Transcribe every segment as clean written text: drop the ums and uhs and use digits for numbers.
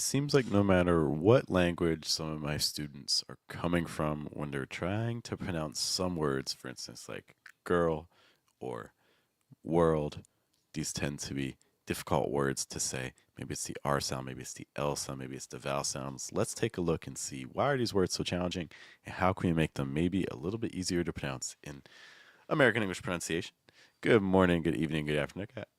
It seems like no matter what language some of my students are coming from when they're trying to pronounce some words, for instance, like girl or world, these tend to be difficult words to say. Maybe it's the R sound, maybe it's the L sound, maybe it's the vowel sounds. Let's take a look and see why are these words so challenging and how can we make them maybe a little bit easier to pronounce in American English pronunciation. Good morning, good evening, good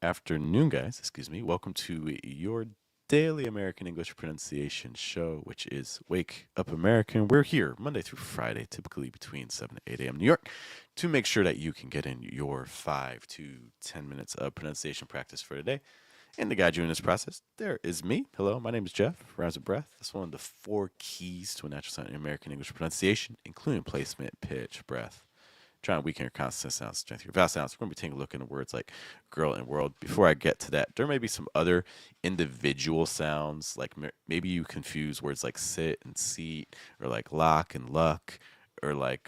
afternoon, guys. Excuse me. Welcome to your daily American English pronunciation show, which is Wake Up American. We're here Monday through Friday, typically between 7 to 8 a.m. New York, to make sure that you can get in your 5 to 10 minutes of pronunciation practice for today. And to guide you in this process, there is me. Hello, my name is Jeff. Rhymes with breath. That's one of the 4 keys to a natural sound in American English pronunciation, including placement, pitch, breath, trying to weaken your consonant sounds, strengthen your vowel sounds. We're going to be taking a look into words like girl and world. Before I get to that, there may be some other individual sounds, like maybe you confuse words like sit and seat, or like lock and luck, or like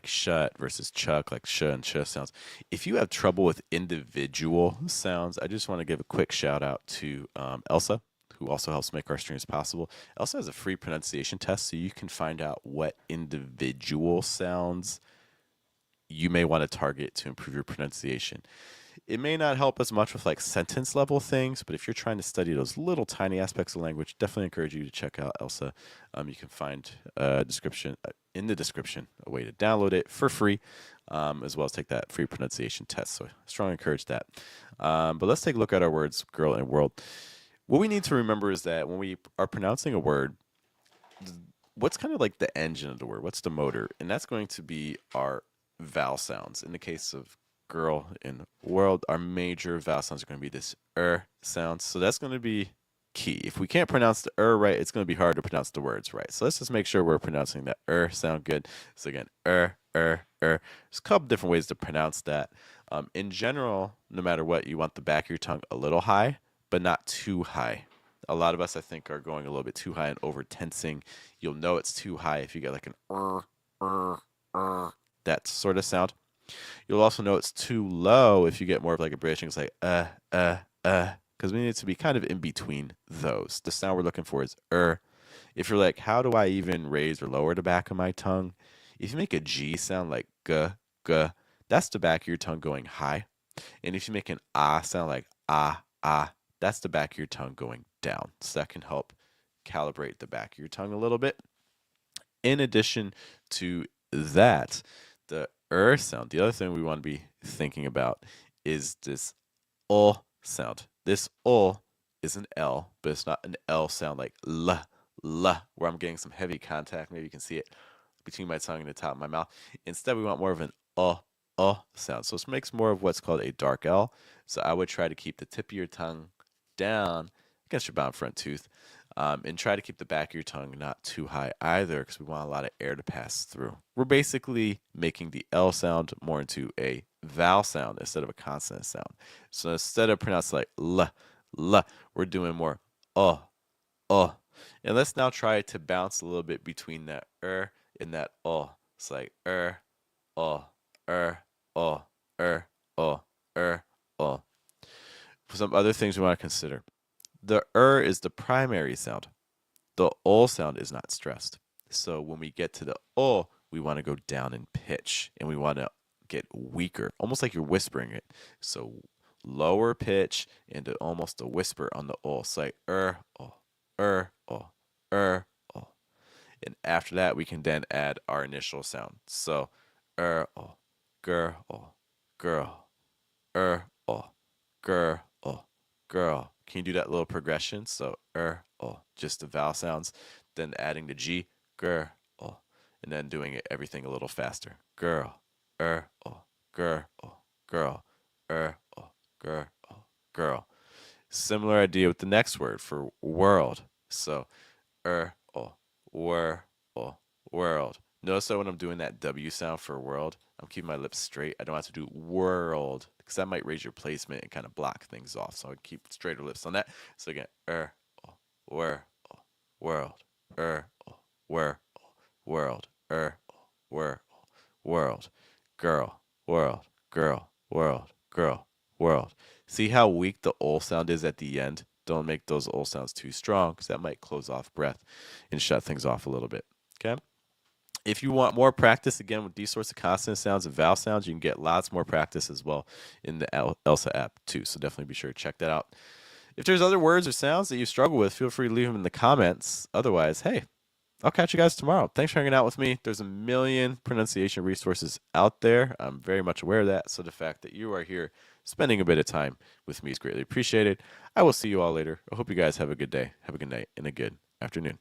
shut versus chuck, like sh and ch sounds. If you have trouble with individual sounds, I just want to give a quick shout out to Elsa, who also helps make our streams possible. Elsa has a free pronunciation test, so you can find out what individual sounds you may want to target to improve your pronunciation. It may not help as much with like sentence level things, but if you're trying to study those little tiny aspects of language, definitely encourage you to check out Elsa. You can find a description in the description a way to download it for free, as well as take that free pronunciation test. So I strongly encourage that. But let's take a look at our words, girl and world. What we need to remember is that when we are pronouncing a word, what's kind of like the engine of the word? What's the motor? And that's going to be our vowel sounds. In the case of girl and world, our major vowel sounds are going to be this sound. So that's going to be key. If we can't pronounce the right, it's going to be hard to pronounce the words right. So let's just make sure we're pronouncing that sound good. So again, There's a couple different ways to pronounce that. In general, no matter what, you want the back of your tongue a little high, but not too high. A lot of us, I think, are going a little bit too high and over tensing. You'll know it's too high if you get like an that sort of sound. You'll also know it's too low if you get more of like a British English, like because we need it to be kind of in between those. The sound we're looking for is If you're like, how do I even raise or lower the back of my tongue? If you make a G sound like g, that's the back of your tongue going high. And if you make an ah sound like ah, that's the back of your tongue going down. So that can help calibrate the back of your tongue a little bit. In addition to that, the sound, the other thing we want to be thinking about is this sound. This is an L, but it's not an L sound like l, where I'm getting some heavy contact. Maybe you can see it between my tongue and the top of my mouth. Instead, we want more of an sound. So this makes more of what's called a dark L. So I would try to keep the tip of your tongue down against your bottom front tooth, and try to keep the back of your tongue not too high either, because we want a lot of air to pass through. We're basically making the L sound more into a vowel sound instead of a consonant sound. So instead of pronouncing like l, we're doing more uh. And let's now try to bounce a little bit between that and that It's like uh, uh, For some other things we want to consider. The is the primary sound. The sound is not stressed. So when we get to the we want to go down in pitch and we want to get weaker, almost like you're whispering it. So lower pitch into almost a whisper on the It's like and after that we can then add our initial sound. So girl, girl, girl. Can you do that little progression? So just the vowel sounds, then adding the G, girl, and then doing it everything a little faster. Girl, girl, girl, girl, girl. Similar idea with the next word for world. So world, world. Notice that when I'm doing that W sound for world, I'm keeping my lips straight. I don't have to do world because that might raise your placement and kind of block things off. So I keep straighter lips on that. So again, world, world, world, world, world, world, girl, world, girl, world, girl, world. See how weak the sound is at the end? Don't make those O sounds too strong because that might close off breath and shut things off a little bit. Okay. If you want more practice again with these sorts of consonant sounds and vowel sounds, you can get lots more practice as well in the Elsa app too. So definitely be sure to check that out. If there's other words or sounds that you struggle with, feel free to leave them in the comments. Otherwise, hey, I'll catch you guys tomorrow. Thanks for hanging out with me. There's a million pronunciation resources out there. I'm very much aware of that. So the fact that you are here spending a bit of time with me is greatly appreciated. I will see you all later. I hope you guys have a good day, have a good night, and a good afternoon.